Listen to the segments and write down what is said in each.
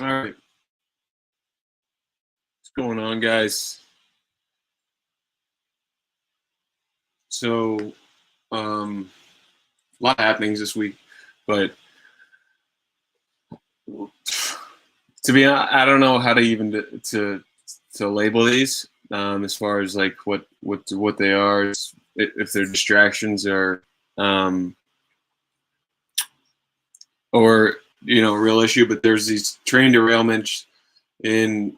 All right. What's going on, guys? So, a lot of happenings this week, but to be honest, I don't know how to even to label these as far as like what they are, if they're distractions um, or real issue. But there's these train derailments in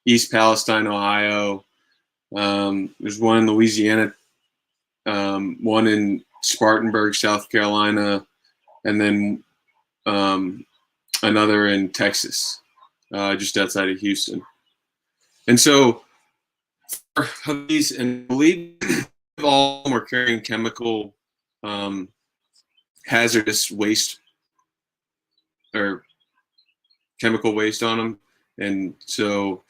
East Palestine, Ohio. There's one in Louisiana, one in Spartanburg, South Carolina, and then another in Texas, just outside of Houston. And so these, and I believe all of them are carrying chemical hazardous waste or chemical waste on them. And so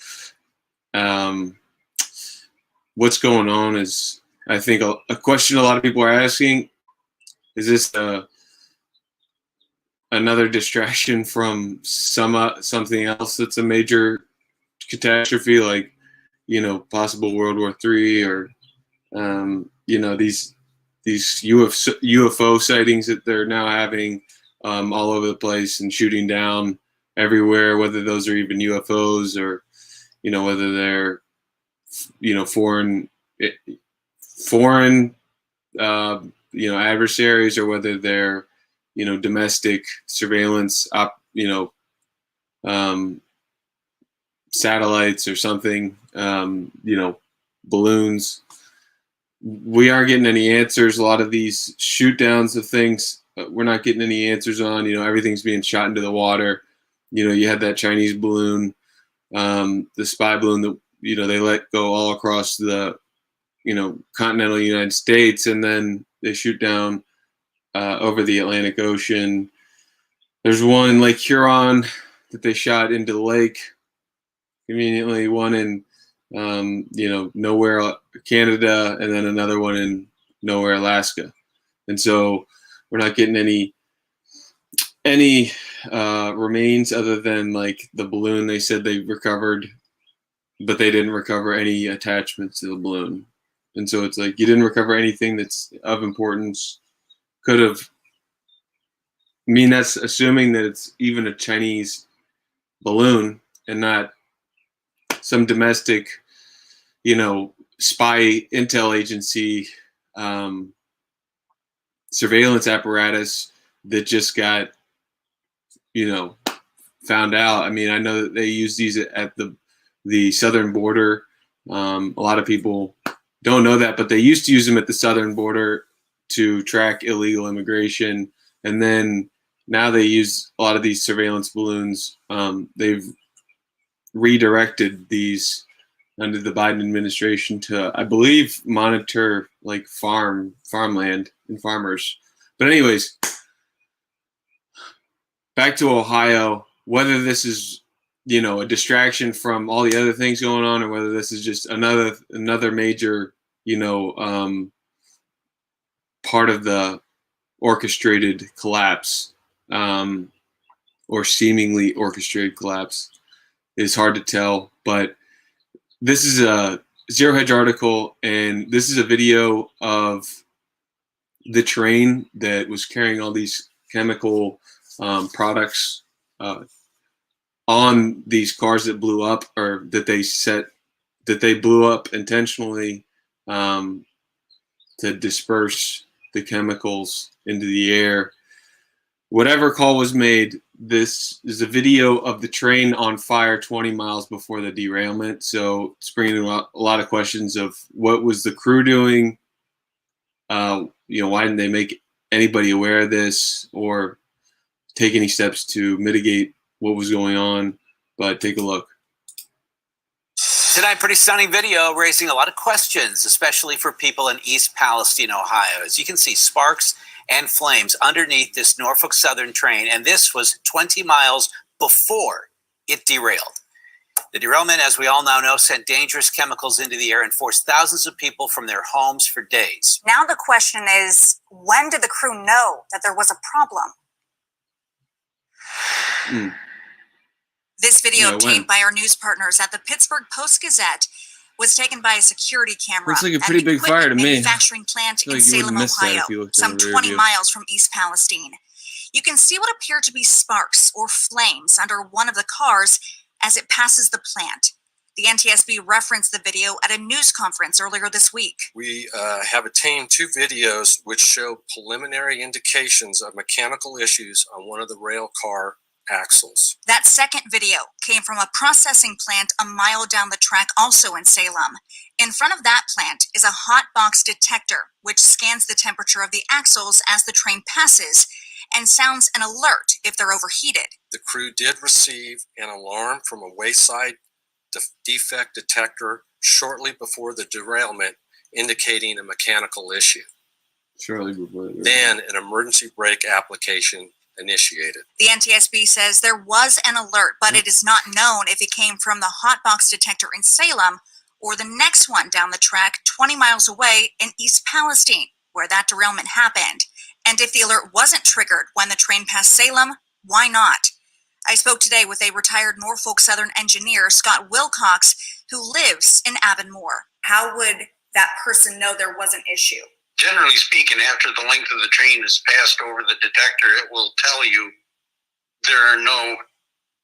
what's going on is, I think, a question a lot of people are asking: is this another distraction from something else that's a major catastrophe, like possible World War III, or these UFO sightings that they're now having all over the place and shooting down everywhere, whether those are even UFOs or whether they're foreign adversaries, or whether they're domestic surveillance satellites or something, balloons. We aren't getting any answers. A lot of these shoot downs of things, we're not getting any answers on. Everything's being shot into the water. You had that Chinese balloon, the spy balloon that they let go all across the continental United States, and then they shoot down over the Atlantic Ocean. There's one in Lake Huron that they shot into the lake conveniently, one in Nowhere, Canada, and then another one in Nowhere, Alaska. And so we're not getting any remains other than like the balloon they said they recovered, but they didn't recover any attachments to the balloon. And so it's like, you didn't recover anything that's of importance. Could have, that's assuming that it's even a Chinese balloon and not some domestic, spy intel agency surveillance apparatus that just got, found out. I know that they use these at the southern border. A lot of people don't know that, but they used to use them at the southern border to track illegal immigration. And then now they use a lot of these surveillance balloons. They've redirected these under the Biden administration to, I believe, monitor like farmland and farmers. But anyways, back to Ohio. Whether this is a distraction from all the other things going on, or whether this is just another major part of the orchestrated collapse, or seemingly orchestrated collapse, is hard to tell. But this is a Zero Hedge article, and this is a video of the train that was carrying all these chemical products on these cars that blew up, or that they blew up intentionally to disperse the chemicals into the air. Whatever call was made, this is a video of the train on fire 20 miles before the derailment. So it's bringing a lot of questions of what was the crew doing? Why didn't they make anybody aware of this or take any steps to mitigate what was going on? But take a look. Tonight, pretty stunning video raising a lot of questions, especially for people in East Palestine, Ohio. As you can see, sparks and flames underneath this Norfolk Southern train, and this was 20 miles before it derailed. The derailment, as we all now know, sent dangerous chemicals into the air and forced thousands of people from their homes for days. Now the question is, when did the crew know that there was a problem? This video Yeah, obtained by our news partners at the Pittsburgh Post-Gazette was taken by a security camera Looks like a at pretty an big fire to equipment me. manufacturing plant I feel in like you Salem, wouldn't miss that Ohio, if you looked in some the rear 20 view. miles from East Palestine. You can see what appear to be sparks or flames under one of the cars as it passes the plant. The NTSB referenced the video at a news conference earlier this week. We have obtained 2 videos which show preliminary indications of mechanical issues on one of the rail car axles. That second video came from a processing plant a mile down the track, also in Salem. In front of that plant is a hot box detector, which scans the temperature of the axles as the train passes and sounds an alert if they're overheated. The crew did receive an alarm from a wayside defect detector shortly before the derailment, indicating a mechanical issue. Shortly before. Then an emergency brake application initiated. The NTSB says there was an alert, but it is not known if it came from the hot box detector in Salem or the next one down the track 20 miles away in East Palestine, where that derailment happened. And if the alert wasn't triggered when the train passed Salem, why not? I spoke today with a retired Norfolk Southern engineer, Scott Wilcox, who lives in Avonmore. How would that person know there was an issue? Generally speaking, after the length of the train is passed over the detector, it will tell you there are no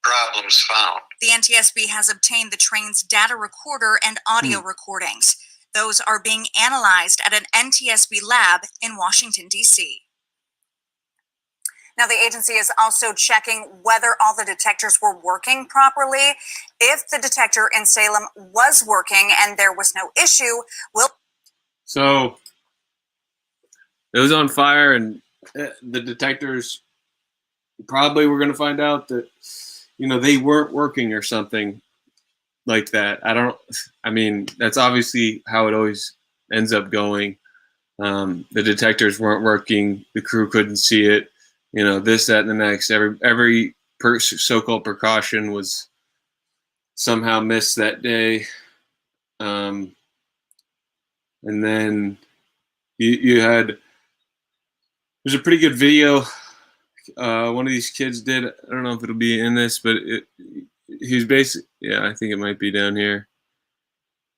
problems found. The NTSB has obtained the train's data recorder and audio recordings. Those are being analyzed at an NTSB lab in Washington, D.C. Now, the agency is also checking whether all the detectors were working properly. If the detector in Salem was working and there was no issue, So it was on fire, and the detectors probably were going to find out that, you know, they weren't working or something like that. I mean, that's obviously how it always ends up going. The detectors weren't working. The crew couldn't see it. You know, this, that, and the next. Every so-called precaution was somehow missed that day. And then you had, there's a pretty good video one of these kids did. I don't know if it'll be in this, but he's basically, yeah, I think it might be down here.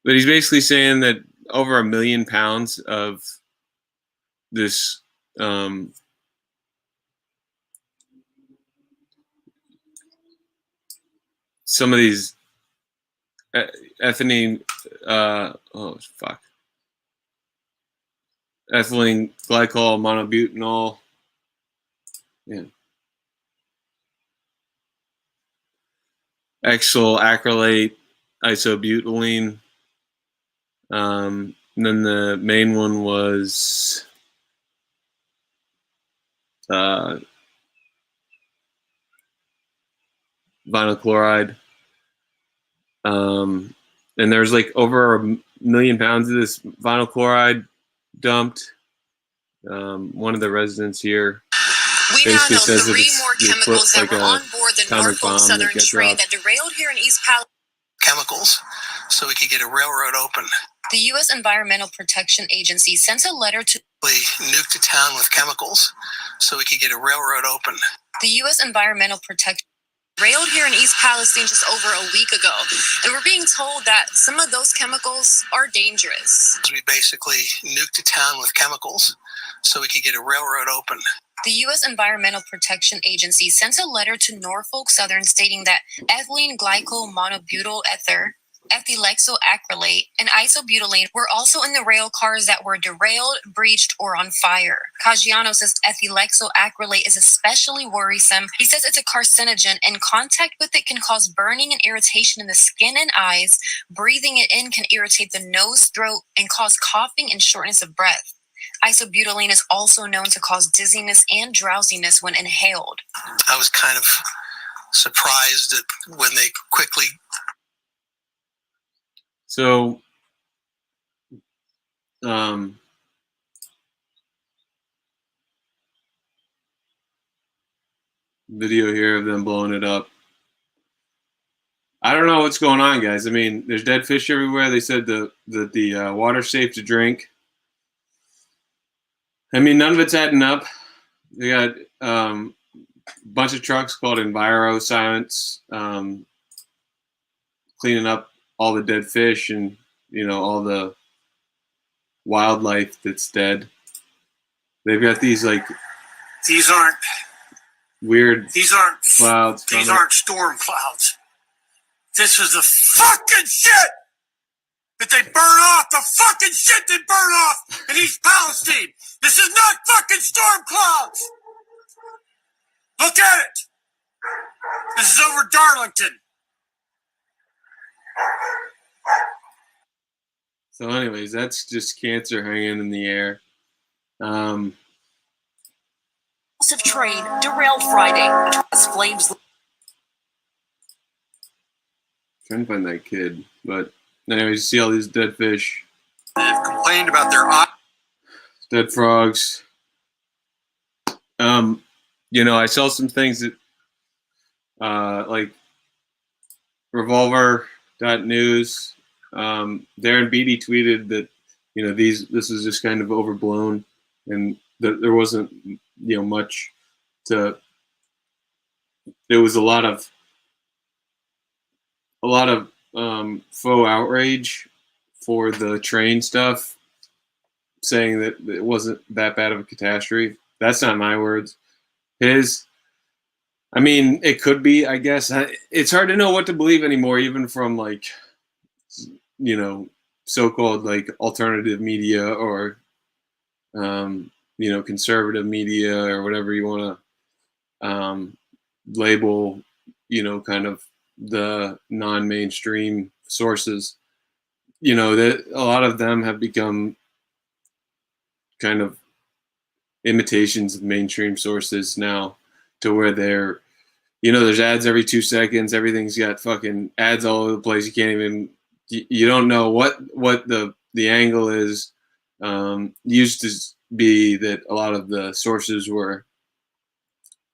But he's basically saying that over 1 million pounds of this some of these ethylene ethylene glycol monobutanol, exyl acrylate, isobutylene. And then the main one was vinyl chloride. And there's like over 1 million pounds of this vinyl chloride dumped. One of the residents here we now know says 3 more chemicals that were on board the Norfolk Southern train that derailed here in East Palestine. Chemicals, so we could get a railroad open. The U.S. Environmental Protection Agency sent a letter to Nuked the town with chemicals, so we could get a railroad open. the U.S. Environmental Protection derailed here in East Palestine just over a week ago, and we're being told that some of those chemicals are dangerous. We basically nuked the town with chemicals, so we could get a railroad open. The U.S. Environmental Protection Agency sent a letter to Norfolk Southern stating that ethylene glycol monobutyl ether, ethylexyl acrylate, and isobutylene were also in the rail cars that were derailed, breached, or on fire. Caggiano says ethylexyl acrylate is especially worrisome. He says it's a carcinogen, and contact with it can cause burning and irritation in the skin and eyes. Breathing it in can irritate the nose, throat, and cause coughing and shortness of breath. Isobutylene is also known to cause dizziness and drowsiness when inhaled. I was kind of surprised that when they quickly. So, video here of them blowing it up. I don't know what's going on, guys. I mean, there's dead fish everywhere. They said the water's safe to drink. I mean, none of it's adding up. They got a bunch of trucks called Enviro Science. cleaning up all the dead fish and, you know, all the wildlife that's dead. They've got these like These aren't weird these aren't clouds. these aren't storm clouds. This is the fucking shit that they burn off. The fucking shit they burn off in East Palestine. This is not fucking storm clouds. Look at it. This is over Darlington. So, anyways, that's just cancer hanging in the air. Massive train derailed Friday as flames. Trying to find that kid, but anyways, you see all these dead fish, They've complained about their dead frogs. You know, I saw some things that, like Revolver.news. Darren Beatty tweeted that, you know, this is just kind of overblown, and there wasn't, you know, much to. There was a lot of faux outrage for the train stuff, saying that it wasn't that bad of a catastrophe. That's not my words. His. I mean, it could be, I guess. It's hard to know what to believe anymore, even from, like, you know, so-called, like, alternative media or, you know, conservative media or whatever you want to label, you know, kind of the non-mainstream sources. You know, that a lot of them have become kind of imitations of mainstream sources now, to where they're, you know, there's ads every 2 seconds. Everything's got fucking ads all over the place. You can't even, you don't know what the angle is. Used to be that a lot of the sources were,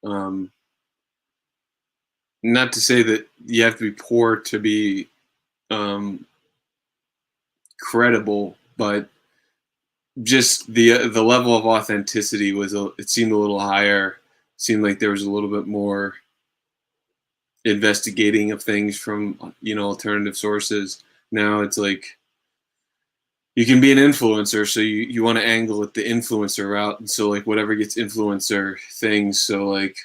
not to say that you have to be poor to be credible, but just the level of authenticity was, it seemed a little higher. It seemed like there was a little bit more investigating of things from, you know, alternative sources. Now it's like you can be an influencer, so you want to angle at the influencer route, and so, like, whatever gets influencer things. So, like,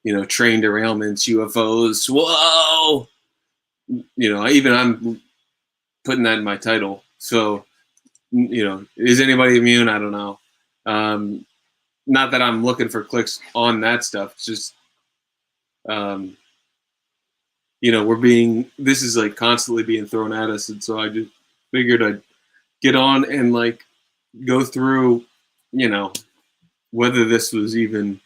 you know, train derailments, UFOs, whoa, you know, I'm putting that in my title. So, you know, is anybody immune? I don't know. Not that I'm looking for clicks on that stuff. It's just, you know, this is like constantly being thrown at us. And so I just figured I'd get on and, like, go through, you know, whether this was even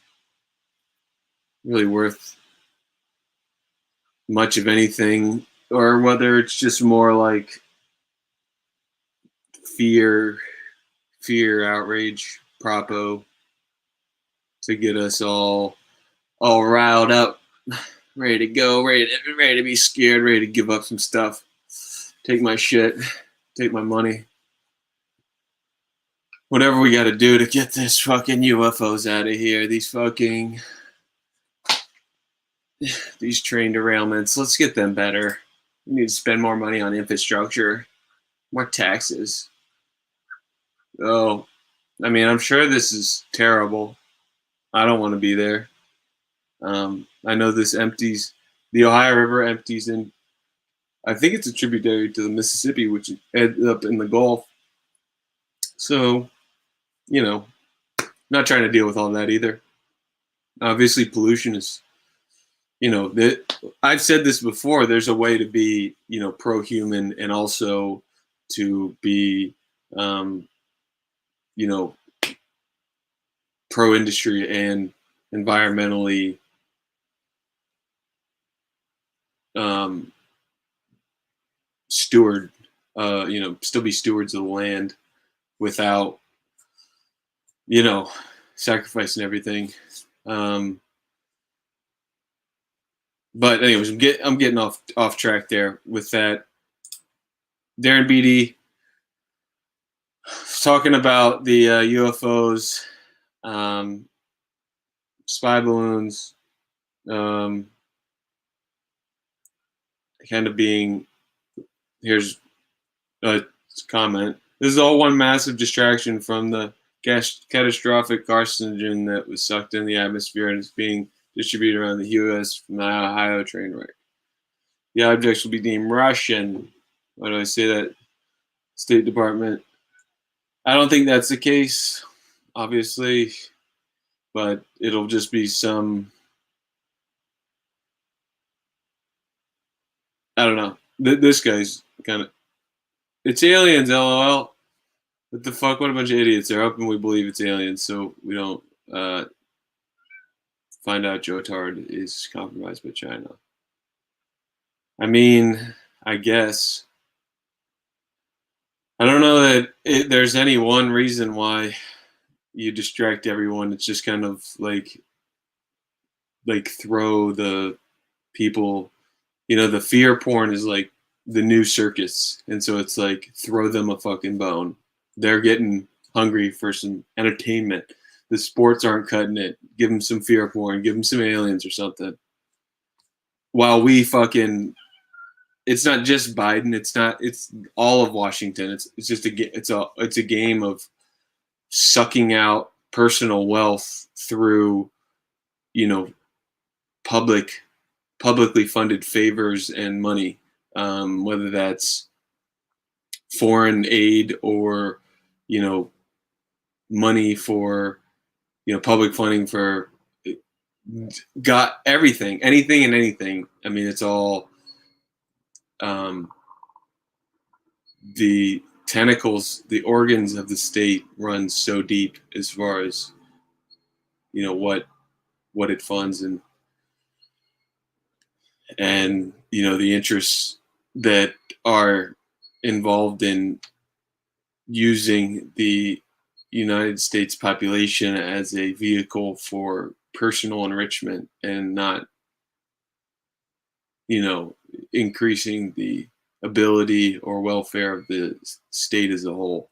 really worth much of anything, or whether it's just more like fear, outrage, propo, to get us all riled up, ready to go, ready to be scared, ready to give up some stuff, take my shit, take my money, whatever we got to do to get this fucking UFOs out of here. These train derailments, let's get them better. We need to spend more money on infrastructure, more taxes. Oh, I mean, I'm sure this is terrible. I don't want to be there. I know this empties, the Ohio River empties in, I think it's a tributary to the Mississippi, which ends up in the Gulf. So, you know, not trying to deal with all that either. Obviously, pollution is, you know, I've said this before, there's a way to be, you know, pro-human and also to be, you know, pro-industry and environmentally steward, you know, still be stewards of the land without, you know, sacrificing everything. But anyways, I'm getting off track there with that. Darren Beatty talking about the UFOs, spy balloons, kind of being Here's a comment. This is all one massive distraction from the catastrophic carcinogen that was sucked in the atmosphere and is being distributed around the U.S. from the Ohio train wreck. The objects will be deemed Russian. Why do I say that? State Department. I don't think that's the case, obviously, but it'll just be some. I don't know. This guy's kind of. It's aliens, lol. What the fuck? What a bunch of idiots. They're up and we believe it's aliens, so we don't find out Joe Tard is compromised by China. I mean, I guess. I don't know that there's any one reason why you distract everyone. It's just kind of like throw the people, the fear porn is like the new circus. And so it's like throw them a fucking bone. They're getting hungry for some entertainment. The sports aren't cutting it. Give them some fear porn. Give them some aliens or something. While we fucking, it's not just Biden. It's all of Washington. It's just a game of sucking out personal wealth through, publicly funded favors and money, whether that's foreign aid or, money for, public funding for got everything, anything and anything. I mean, it's all the tentacles, the organs of the state run so deep as far as, what it funds and the interests that are involved in using the United States population as a vehicle for personal enrichment and not, increasing the ability or welfare of the state as a whole.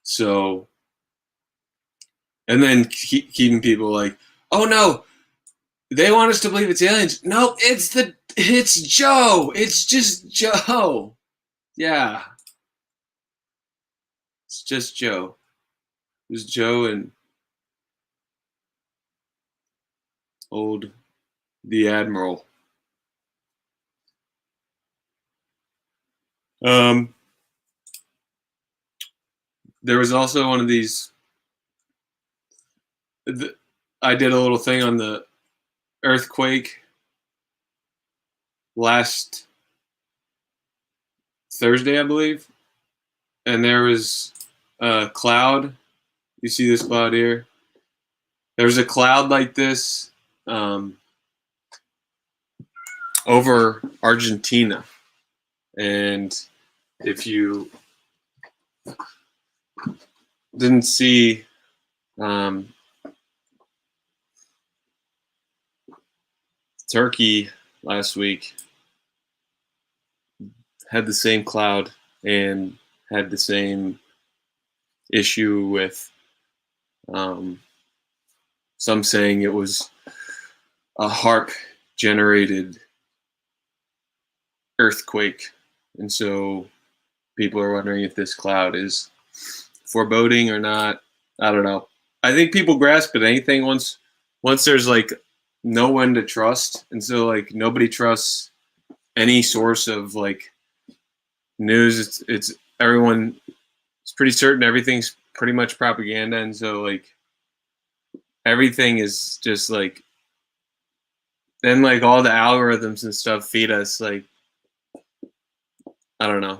So, and then keeping people like, oh no, they want us to believe it's aliens. No, it's Joe. It's just Joe. Yeah. It's just Joe. It's Joe and old the Admiral. There was also one of these. I did a little thing on the earthquake last Thursday, I believe, and there was a cloud. You see this cloud here? There's a cloud like this over Argentina, and if you didn't see Turkey last week had the same cloud and had the same issue with some saying it was a HARP generated earthquake. And so people are wondering if this cloud is foreboding or not. I don't know. I think people grasp at anything once there's like no one to trust. And so like nobody trusts any source of like news. It's everyone, it's pretty certain everything's pretty much propaganda. And so like everything is just like, then like all the algorithms and stuff feed us like, I don't know,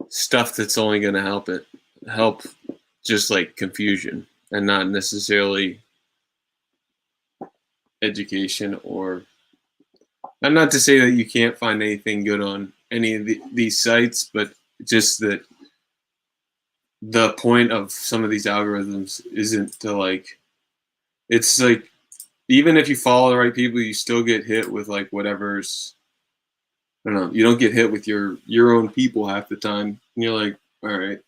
stuff that's only going to help just like confusion and not necessarily education. Or I'm not to say that you can't find anything good on any of these sites, but just that the point of some of these algorithms isn't to like, it's like, even if you follow the right people, you still get hit with like whatever's, I don't know, you don't get hit with your own people half the time. And you're like, all right.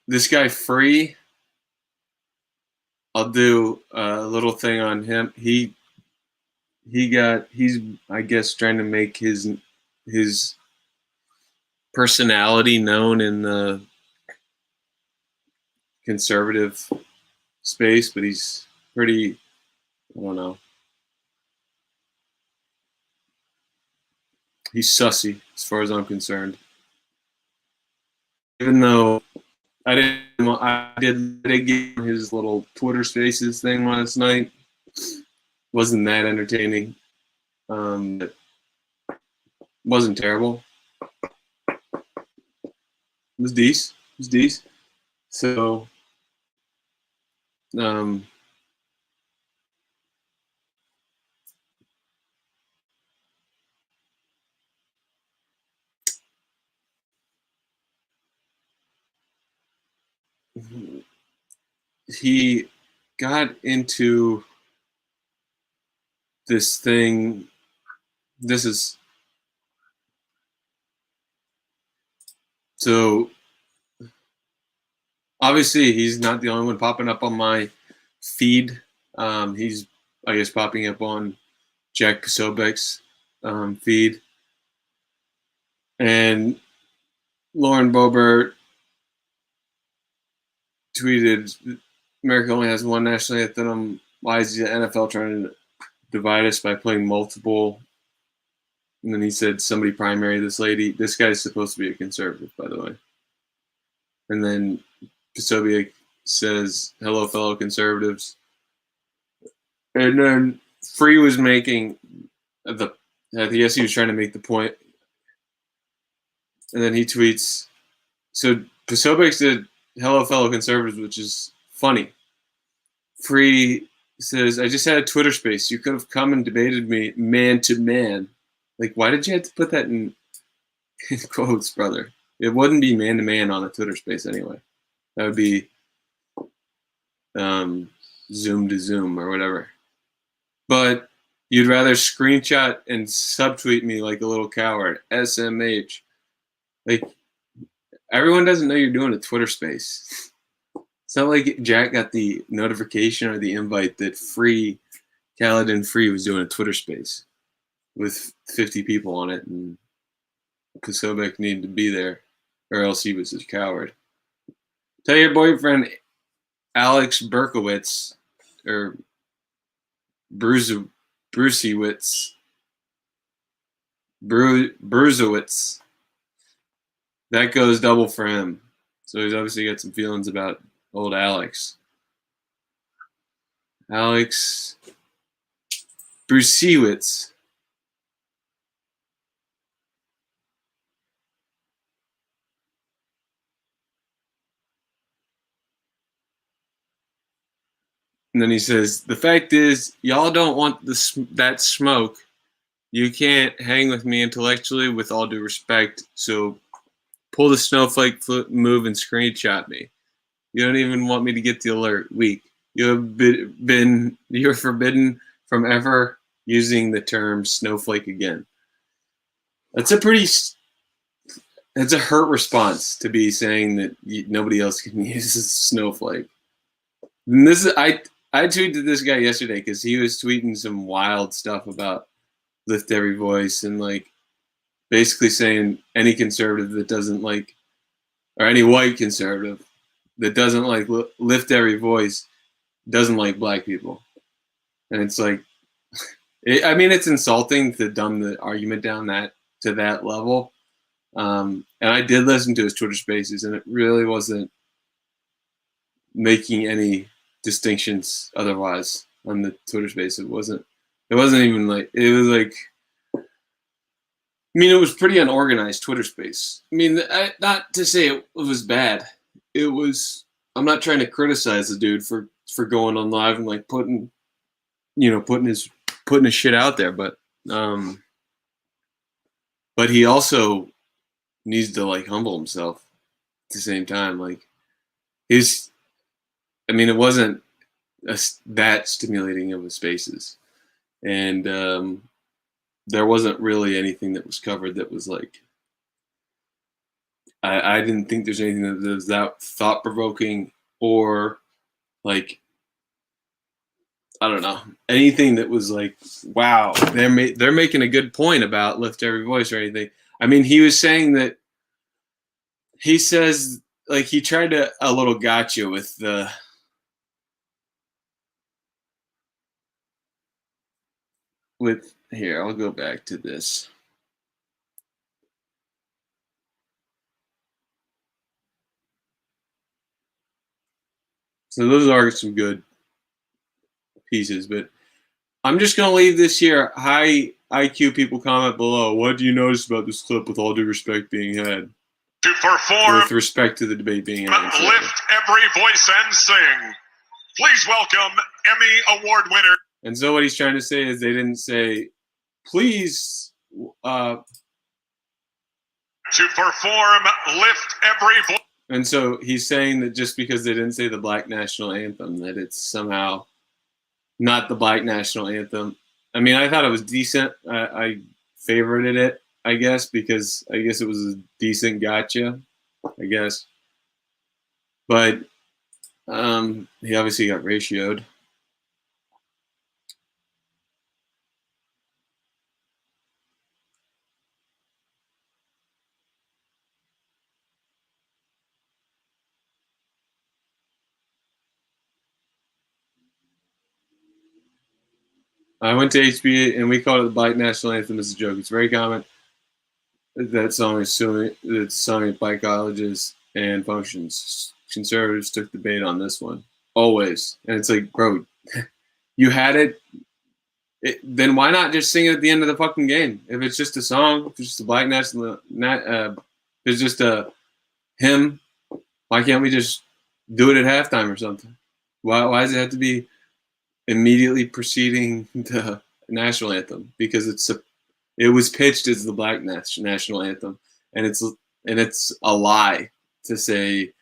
This guy Free I'll do a little thing on him. He's I guess trying to make his personality known in the conservative space, but he's pretty, I don't know. He's sussy as far as I'm concerned. Even though I did get his little Twitter Spaces thing last night. Wasn't that entertaining? It wasn't terrible. It was decent. It was decent. So, he got into this thing. This is so obviously he's not the only one popping up on my feed. He's, I guess, popping up on Jack Posobiec's feed. And Lauren Boebert tweeted, America only has one national anthem. Why is the NFL trying to divide us by playing multiple? And then he said, somebody primary this lady. This guy's supposed to be a conservative, by the way. And then Posobiec says, hello, fellow conservatives. And then Free was making I guess he was trying to make the point. And then he tweets, so Posobiec said, hello, fellow conservatives, which is funny. Free says, I just had a Twitter space. You could have come and debated me man to man. Like, why did you have to put that in quotes, brother? It wouldn't be man to man on a Twitter space anyway. That would be Zoom to Zoom or whatever. But you'd rather screenshot and subtweet me like a little coward. SMH. Like, everyone doesn't know you're doing a Twitter space. It's not like Jack got the notification or the invite that Caledon Free was doing a Twitter space with 50 people on it, and Posobiec needed to be there, or else he was a coward. Tell your boyfriend Alex Berkowitz, or Brucewitz, that goes double for him. So he's obviously got some feelings about old Alex. Alex Brucewitz. And then he says, the fact is, y'all don't want that smoke. You can't hang with me intellectually with all due respect, so pull the snowflake move and screenshot me. You don't even want me to get the alert. Weak. You're forbidden from ever using the term snowflake again. That's a hurt response to be saying that nobody else can use snowflake. And I tweeted this guy yesterday because he was tweeting some wild stuff about lift every voice and like basically saying any conservative that doesn't like, or any white conservative that doesn't like lift every voice doesn't like black people. And it's like, it's insulting to dumb the argument down to that level. And I did listen to his Twitter Spaces, and it really wasn't making any distinctions otherwise on the Twitter Space. It wasn't even like, it was like, it was pretty unorganized Twitter Space. Not to say it was bad. It was, I'm not trying to criticize the dude for going on live and like putting his shit out there, but he also needs to like humble himself at the same time. Like it wasn't that stimulating of a Spaces, and there wasn't really anything that was covered that was like, I didn't think there's anything that was that thought provoking or like I don't know, anything that was like, wow, they're making a good point about lift every voice or anything. I mean, he was saying that he says like he tried to a little gotcha with the with here. I'll go back to this. So those are some good pieces, but I'm just going to leave this here. High IQ people, comment below. What do you notice about this clip, with all due respect being had? To perform, with respect to the debate being had. lift every voice and sing. Please welcome Emmy Award winner. And so what he's trying to say is they didn't say, please. To perform, lift every voice. And so he's saying that just because they didn't say the Black National Anthem, that it's somehow not the Black National Anthem. I mean, I thought it was decent. I favorited it, I guess, because I guess it was a decent gotcha, I guess. But he obviously got ratioed. I went to HB and we called it the Black National Anthem as a joke. It's very common. That song is sung at black colleges and functions. Conservatives took the bait on this one. Always. And it's like, bro, you had it. Then why not just sing it at the end of the fucking game? If it's just a song, if it's just a Black National, it's just a hymn, why can't we just do it at halftime or something? Why does it have to be immediately preceding the national anthem? Because it was pitched as the Black National Anthem, and it's a lie to say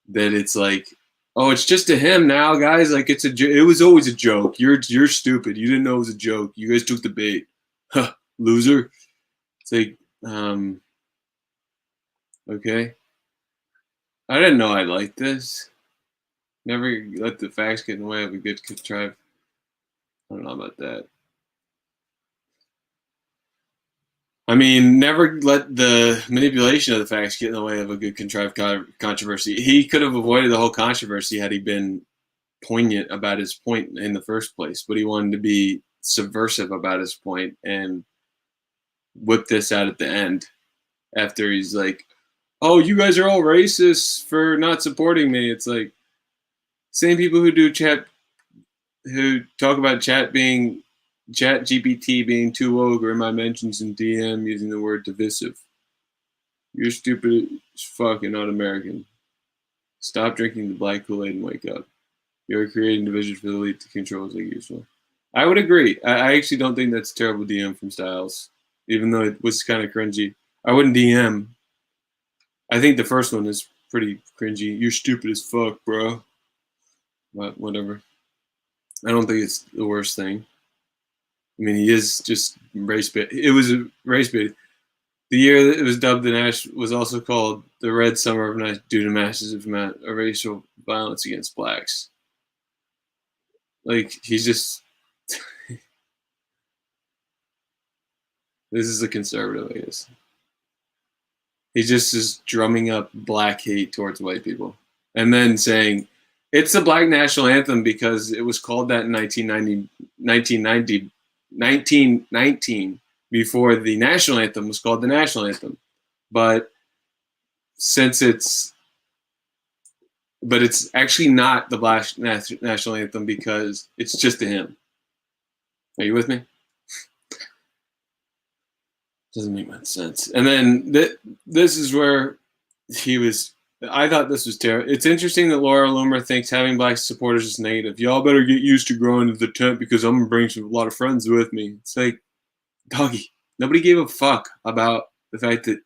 that it's like, oh, it's just a hymn now, guys. Like it was always a joke. You're stupid. You didn't know it was a joke. You guys took the bait, huh, loser. It's like, okay. I didn't know I liked this. Never let the facts get in the way of a good contrived. I don't know about that. I mean, never let the manipulation of the facts get in the way of a good contrived controversy. He could have avoided the whole controversy had he been poignant about his point in the first place, but he wanted to be subversive about his point and whip this out at the end after he's like, oh, you guys are all racist for not supporting me. It's like, same people who talk about chat GPT being too woke, or in my mentions in DM using the word divisive. You're stupid as fuck and not American. Stop drinking the black Kool-Aid and wake up. You're creating division for the elite to control as like usual. I would agree. I actually don't think that's a terrible DM from Styles, even though it was kind of cringy. I wouldn't DM. I think the first one is pretty cringy. You're stupid as fuck, bro. But whatever. I don't think it's the worst thing. I mean, he is just race bait. It was a race bait. The year that it was dubbed the Nash was also called the Red Summer of Night due to massive amount of racial violence against blacks. Like, he's just... This is a conservative, I guess. He just is drumming up black hate towards white people. And then saying, it's the Black National Anthem because it was called that in 1919, before the National Anthem was called the National Anthem. But it's actually not the Black National Anthem because it's just a hymn. Are you with me? Doesn't make much sense. And then this is where he was... I thought this was terrible. It's interesting that Laura Loomer thinks having black supporters is negative. Y'all better get used to growing into the tent because I'm going to bring a lot of friends with me. It's like, doggy, nobody gave a fuck about the fact that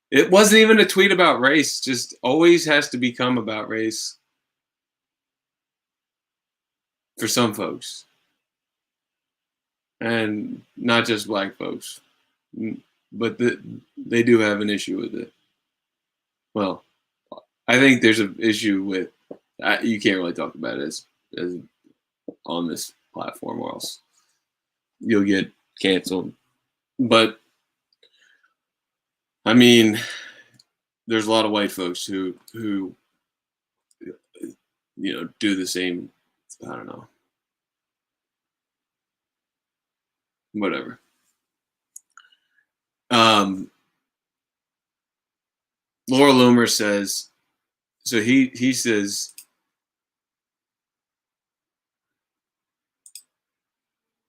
it wasn't even a tweet about race. Just always has to become about race for some folks. And not just black folks. But they do have an issue with it. Well, I think there's an issue with you can't really talk about it as on this platform, or else you'll get canceled. But I mean, there's a lot of white folks who do the same. I don't know. Whatever. Laura Loomer says, so he says,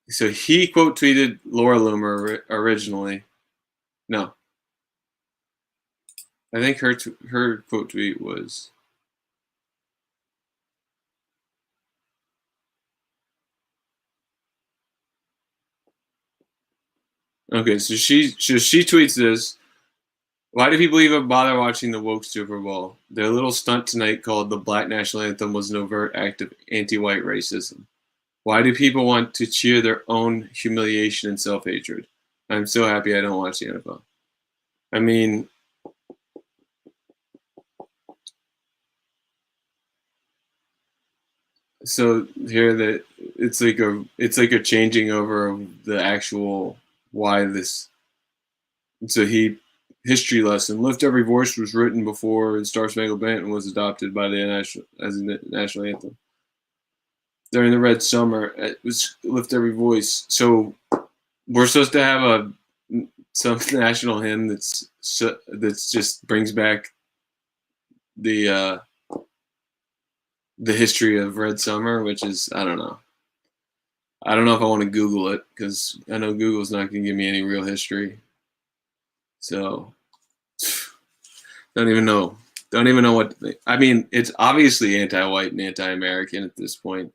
so he quote tweeted Laura Loomer originally. No, I think her quote tweet was, okay, so she tweets this. Why do people even bother watching the woke Super Bowl? Their little stunt tonight called the Black National Anthem was an overt act of anti-white racism. Why do people want to cheer their own humiliation and self-hatred? I'm so happy I don't watch the NFL. I mean, so here that it's like a changing over of the actual why this. So history lesson. Lift Every Voice was written before the Star Spangled Banner was adopted by the national anthem. During the Red Summer, it was Lift Every Voice. So we're supposed to have some national hymn that's just brings back the history of Red Summer, which is, I don't know. I don't know if I want to Google it, because I know Google's not going to give me any real history. So don't even know what to think. I mean, it's obviously anti-white and anti-American at this point.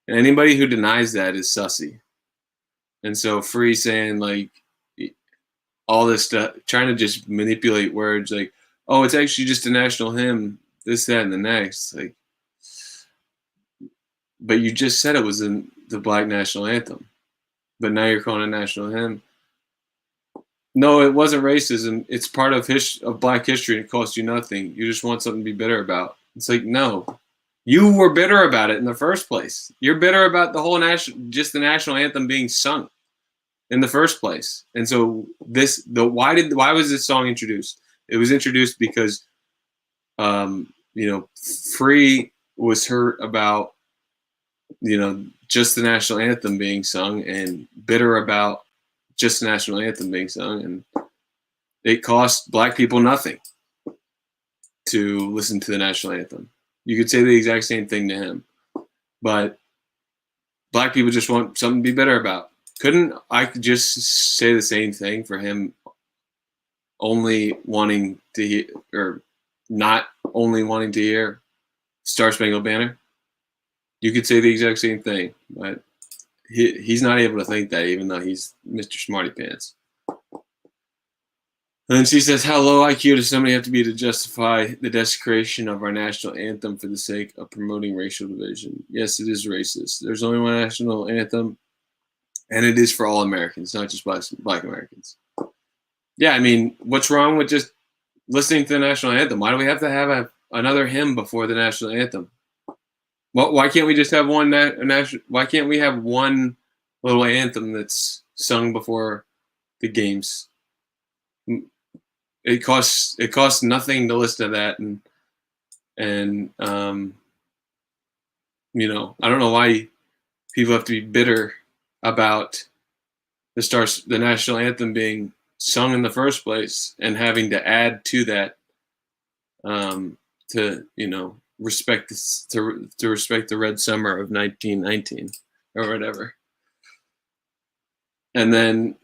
And anybody who denies that is sussy. And so Free saying like all this stuff, trying to just manipulate words like, oh, it's actually just a national hymn, this, that, and the next. Like, but you just said it was in the Black National Anthem. But now you're calling it a national hymn. No, it wasn't racism. It's part of Black history, and it costs you nothing. You just want something to be bitter about. It's like, no. You were bitter about it in the first place. You're bitter about the whole just the national anthem being sung in the first place. And so why was this song introduced? It was introduced because Free was hurt about just the national anthem being sung, and bitter about just the national anthem being sung, and it cost Black people nothing to listen to the national anthem. You could say the exact same thing to him, but Black people just want something to be bitter about. Couldn't I just say the same thing for him only wanting to hear, or not only wanting to hear Star Spangled Banner? You could say the exact same thing, but he's not able to think that, even though he's Mr. Smarty Pants. And then she says, how low IQ does somebody have to be to justify the desecration of our national anthem for the sake of promoting racial division? Yes, it is racist. There's only one national anthem, and it is for all Americans, not just Black Americans. Yeah, I mean, what's wrong with just listening to the national anthem? Why do we have to have another hymn before the national anthem? Well, why can't we just have one national? Why can't we have one little anthem that's sung before the games? It costs nothing to listen to that, and I don't know why people have to be bitter about the national anthem being sung in the first place, and having to add to that to respect the Red Summer of 1919 or whatever. And then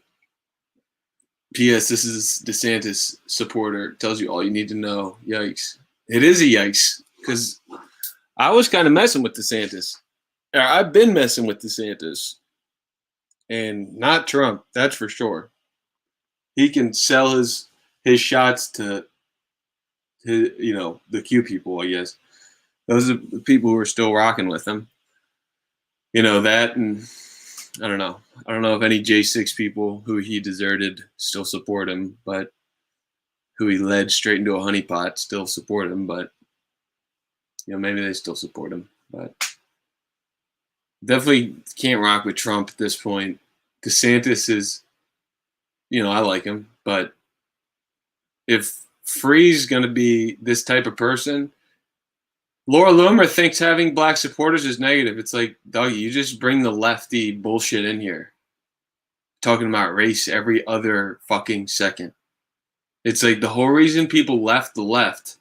P.S. This is DeSantis supporter. Tells you all you need to know. Yikes. It is a yikes, because I was kind of messing with DeSantis. I've been messing with DeSantis. And not Trump, that's for sure. He can sell his shots to the Q people, I guess. Those are the people who are still rocking with him. That, and I don't know. I don't know if any J6 people who he deserted still support him, but who he led straight into a honeypot still support him. But maybe they still support him. definitely can't rock with Trump at this point. DeSantis is, I like him, but if Free's going to be this type of person, Laura Loomer thinks having black supporters is negative. It's like, Dougie, you just bring the lefty bullshit in here, talking about race every other fucking second. It's like the whole reason people left the left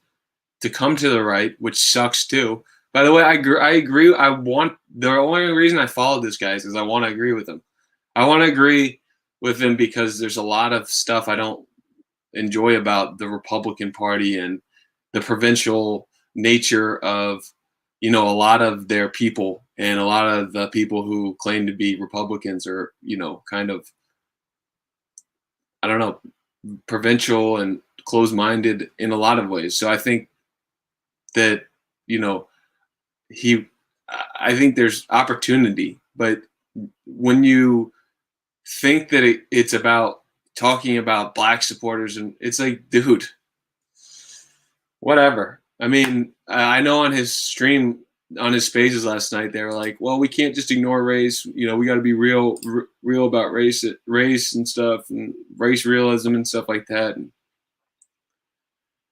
to come to the right, which sucks too. By the way, I agree. The only reason I followed this guy is because I want to agree with him. I want to agree with him because there's a lot of stuff I don't enjoy about the Republican Party and the provincial nature of, a lot of their people, and a lot of the people who claim to be Republicans are, kind of, I don't know, provincial and closed-minded in a lot of ways. So I think that, I think there's opportunity, but when you think that it's about talking about black supporters, and it's like, dude, whatever. I mean, I know on his stream, on his spaces last night, they were like, well, we can't just ignore race. We got to be real about race and stuff, and race realism and stuff like that. And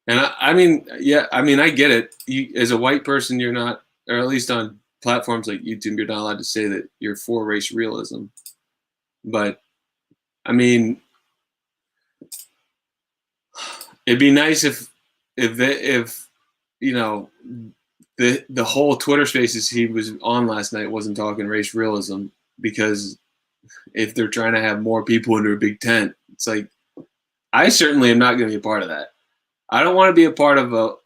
I mean, yeah, I mean, I get it. As a white person, you're not, or at least on platforms like YouTube, you're not allowed to say that you're for race realism. But I mean, it'd be nice if the whole Twitter Spaces he was on last night wasn't talking race realism, because if they're trying to have more people under a big tent, it's like, I certainly am not going to be a part of that. I don't want to be a part of a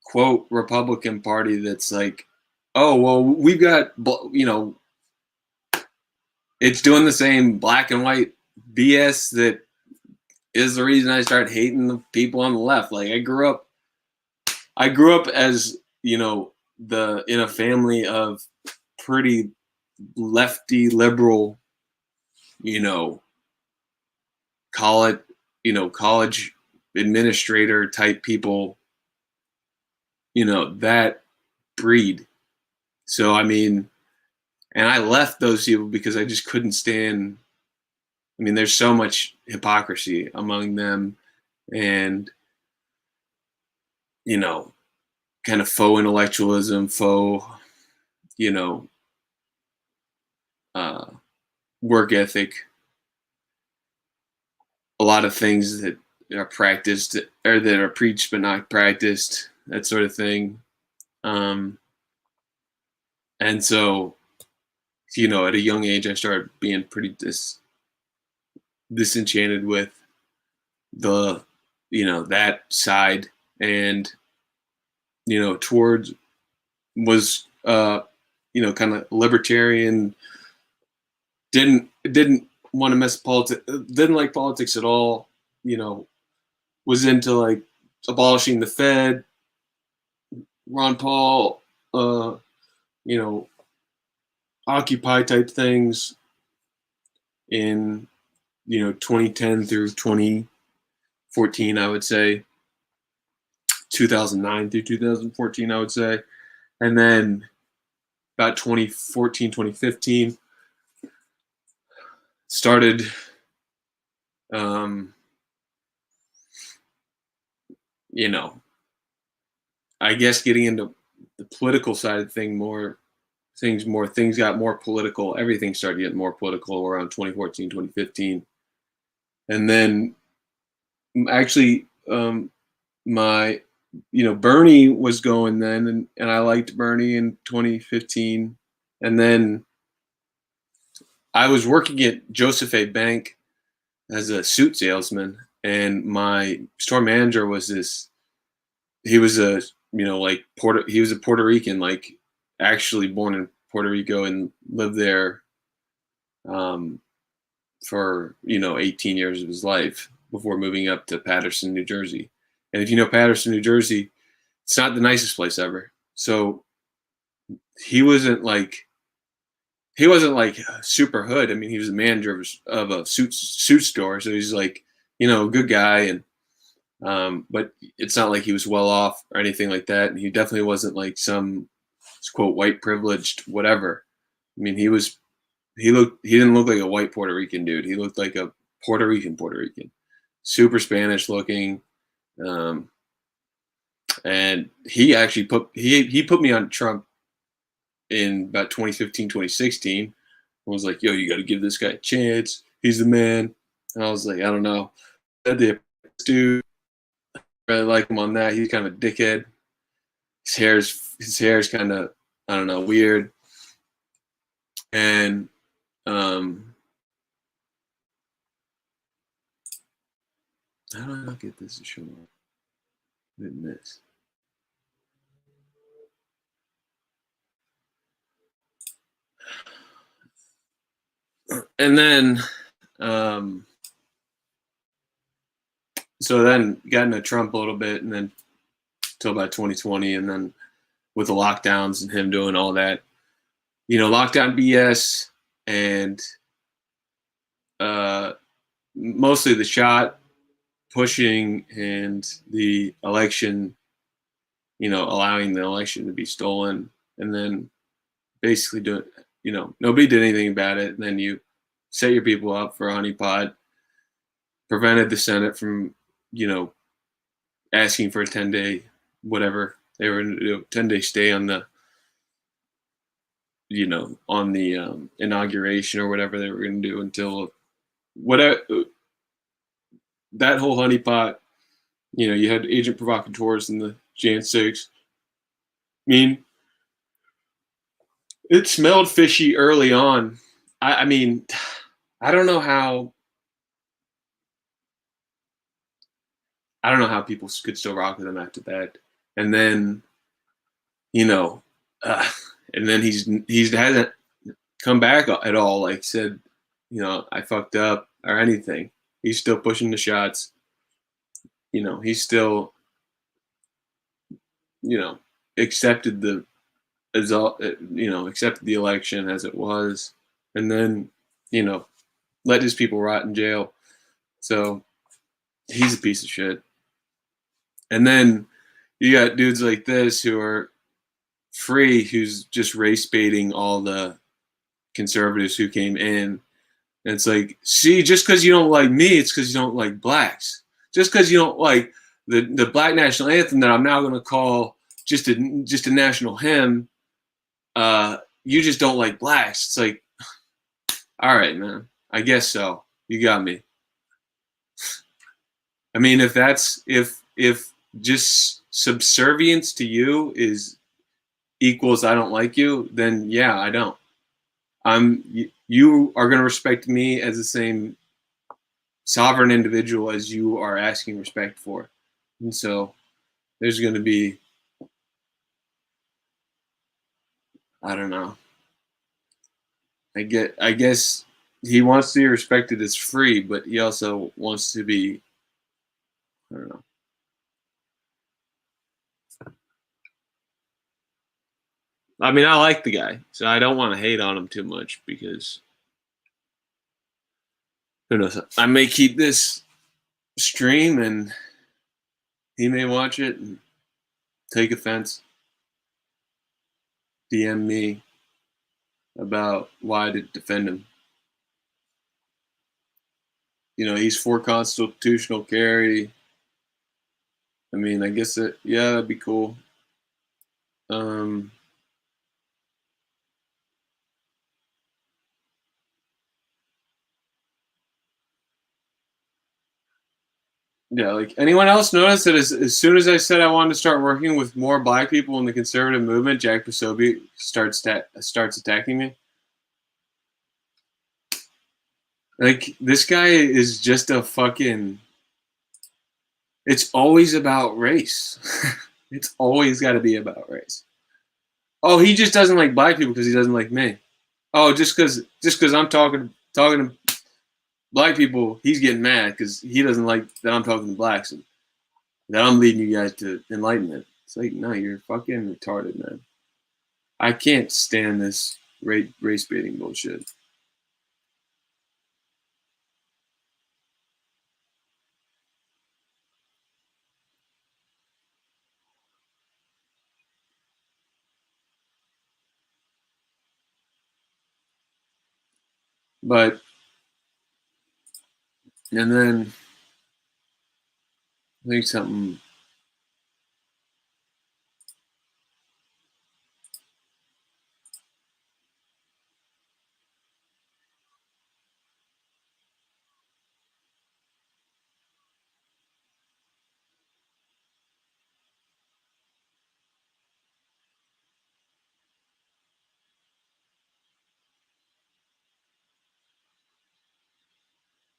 quote Republican Party that's like, oh, well, we've got, it's doing the same black and white BS that is the reason I started hating the people on the left. Like, I grew up as, in a family of pretty lefty liberal, college administrator type people, that breed. So, I mean, and I left those people because I just couldn't stand, I mean, there's so much hypocrisy among them, and, kind of faux intellectualism, faux, work ethic, a lot of things that are practiced or that are preached but not practiced, that sort of thing. And so, at a young age, I started being pretty disenchanted with the, that side, and, towards was, kind of libertarian, didn't want to mess politics, didn't like politics at all, was into like abolishing the Fed, Ron Paul, Occupy type things in, 2010 through 2014, I would say. 2009 through 2014, I would say. And then about 2014, 2015, started I guess getting into the political side of things got more political. Everything started getting more political around 2014, 2015. And then actually Bernie was going then, and I liked Bernie in 2015. And then I was working at Joseph A. Bank as a suit salesman, and my store manager was he was a Puerto Rican, like actually born in Puerto Rico and lived there for 18 years of his life before moving up to Paterson, New Jersey. And if you know Paterson, New Jersey, it's not the nicest place ever. So he wasn't like super hood. I mean, he was a manager of a suit store, so he's like, a good guy, and but it's not like he was well off or anything like that. And he definitely wasn't like some quote white privileged, whatever. I mean, he didn't look like a white Puerto Rican dude. He looked like a Puerto Rican, super Spanish looking. And he actually put me on Trump in about 2015, 2016. I was like, yo, you got to give this guy a chance. He's the man. And I was like, I don't know. The dude, I really like him on that. He's kind of a dickhead. His hair's kind of, I don't know, weird. And how do I not get this to show up? Didn't miss. And then, so then got into Trump a little bit, and then till about 2020, and then with the lockdowns and him doing all that, lockdown BS, and mostly the shot pushing and the election, allowing the election to be stolen, and then basically doing, nobody did anything about it, and then you set your people up for a honeypot, prevented the Senate from, asking for a 10-day, whatever they were going to do, 10-day stay on the, on the inauguration or whatever they were going to do until whatever. That whole honeypot, you had agent provocateurs in the Jan 6. I mean, it smelled fishy early on. I mean, I don't know how people could still rock with him after that. And then, and then he's hasn't come back at all. Like said, I fucked up or anything. He's still pushing the shots. He's still, accepted the accepted the election as it was, and then, let his people rot in jail. So he's a piece of shit. And then you got dudes like this who are free, who's just race baiting all the conservatives who came in. And it's like, see, just because you don't like me, it's because you don't like blacks. Just because you don't like the black national anthem that I'm now going to call just a national hymn, you just don't like blacks. It's like, all right, man, I guess so. You got me. I mean, if just subservience to you equals I don't like you, then yeah, I don't. You are going to respect me as the same sovereign individual as you are asking respect for. And so there's going to be, I don't know. I guess he wants to be respected as free, but he also wants to be, I don't know. I mean, I like the guy, so I don't want to hate on him too much because who knows? I may keep this stream and he may watch it and take offense, DM me about why to defend him. He's for constitutional carry. I mean, I guess that'd be cool. Yeah, like anyone else notice that as soon as I said I wanted to start working with more black people in the conservative movement, Jack Posobiec starts attacking me? Like, this guy is just a fucking... It's always about race. It's always got to be about race. Oh, he just doesn't like black people because he doesn't like me. Oh, just because I'm talking to black people, he's getting mad because he doesn't like that I'm talking to blacks and that I'm leading you guys to enlightenment. It's like, no, you're fucking retarded, man. I can't stand this race baiting bullshit. But and then I think something.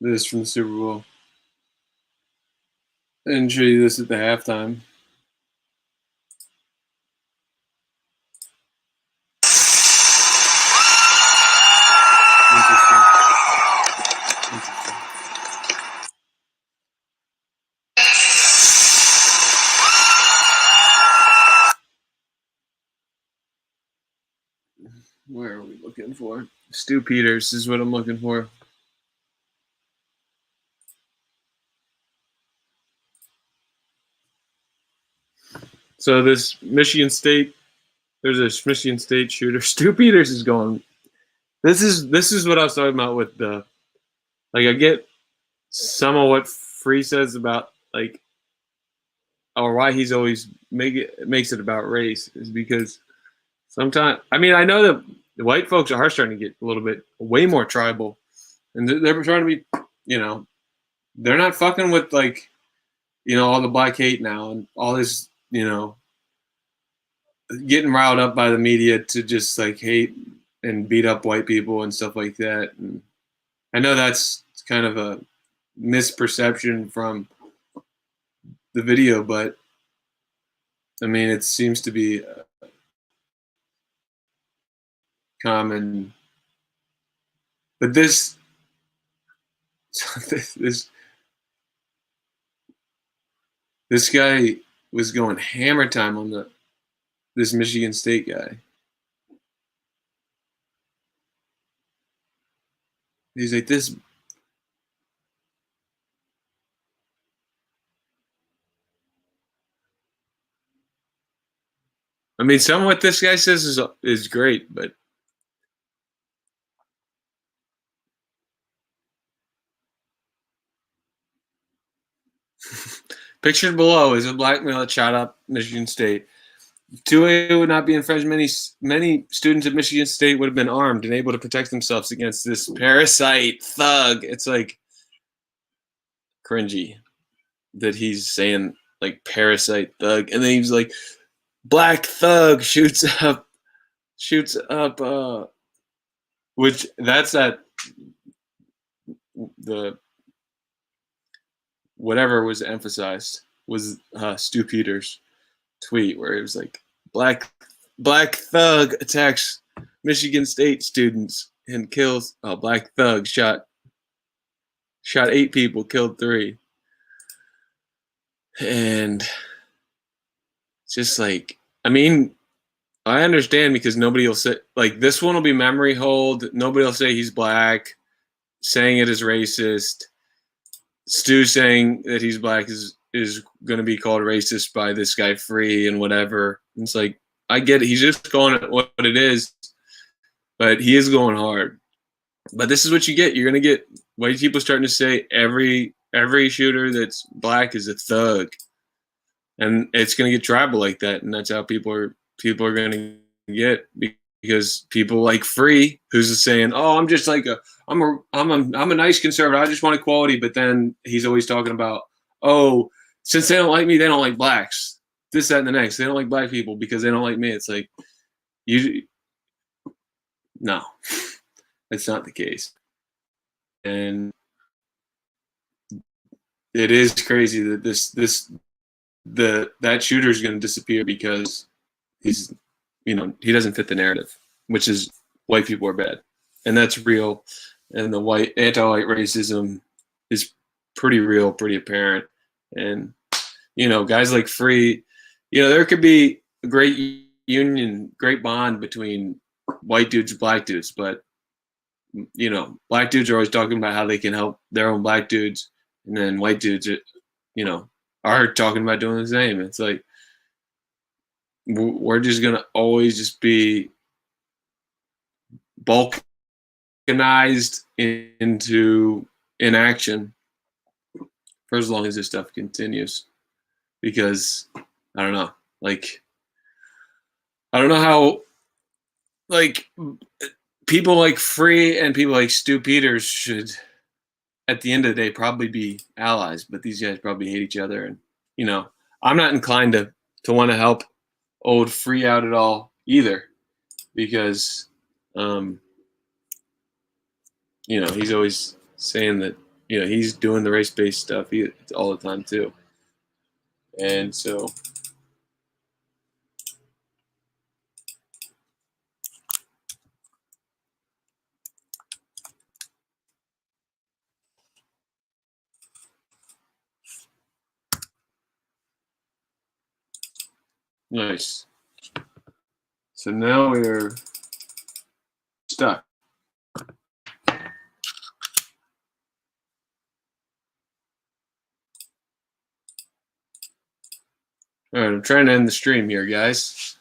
This from the Super Bowl. I didn't show you this at the halftime. Interesting. Where are we looking for? Stu Peters is what I'm looking for. So this Michigan State, there's a Michigan State shooter. Stu Peters is going. This is what I was talking about with the, like, I get some of what Free says about, like, or why he's always makes it about race is because sometimes, I mean, I know that the white folks are starting to get a little bit way more tribal, and they're trying to be, you know, they're not fucking with, like, you know, all the black hate now and all this, you know, getting riled up by the media to just, like, hate and beat up white people and stuff like that. And I know that's kind of a misperception from the video, but I mean, it seems to be common. But this guy was going hammer time on this Michigan State guy. He's like, this. I mean, some of what this guy says is great, but pictured below is a black male that shot up Michigan State. Tua would not be infringed. Many students at Michigan State would have been armed and able to protect themselves against this parasite thug. It's like cringy that he's saying, like, parasite thug, and then he's like, black thug shoots up, which that's that the whatever was emphasized was Stu Peters' tweet where it was like, black thug attacks Michigan State students and kills. Oh, black thug shot 8 people, killed 3, and just like, I mean, I understand because nobody will say, like, this one will be memory hold. Nobody will say he's black. Saying it is racist. Stu saying that he's black is going to be called racist by this guy Free and whatever. It's like, I get it. He's just calling it what it is, but he is going hard. But this is what you get. You're going to get white people starting to say every shooter that's black is a thug, and it's going to get tribal like that, and that's how people are going to get, because people like Free, who's saying, "Oh, I'm just like I'm a nice conservative. I just want equality," but then he's always talking about, "Oh, since they don't like me, they don't like blacks. This, that, and the next. They don't like black people because they don't like me." It's like, no, that's not the case, and it is crazy that that shooter is going to disappear because he's, you know, he doesn't fit the narrative, which is white people are bad, and that's real. And the anti-white racism is pretty real, pretty apparent. And, you know, guys like Free, you know, there could be a great union, great bond between white dudes and black dudes, but, you know, black dudes are always talking about how they can help their own black dudes, and then white dudes, you know, are talking about doing the same. It's like, we're just going to always just be bulk organized into inaction for as long as this stuff continues. Because I don't know, like I don't know how, like, people like Free and people like Stu Peters should, at the end of the day, probably be allies, but these guys probably hate each other. And, you know, I'm not inclined to want to help old Free out at all either, because, you know, he's always saying that, you know, he's doing the race-based stuff all the time too. And so, nice. So now we're stuck. All right, I'm trying to end the stream here, guys.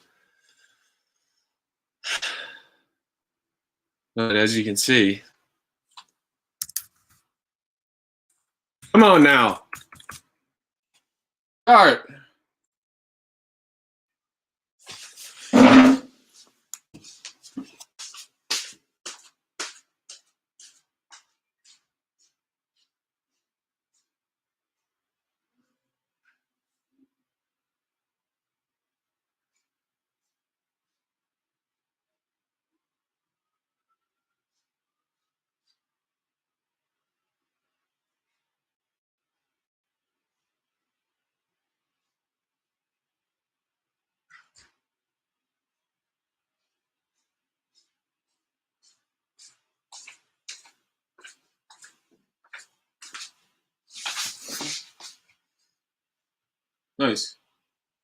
But as you can see, come on now. Start. Nice.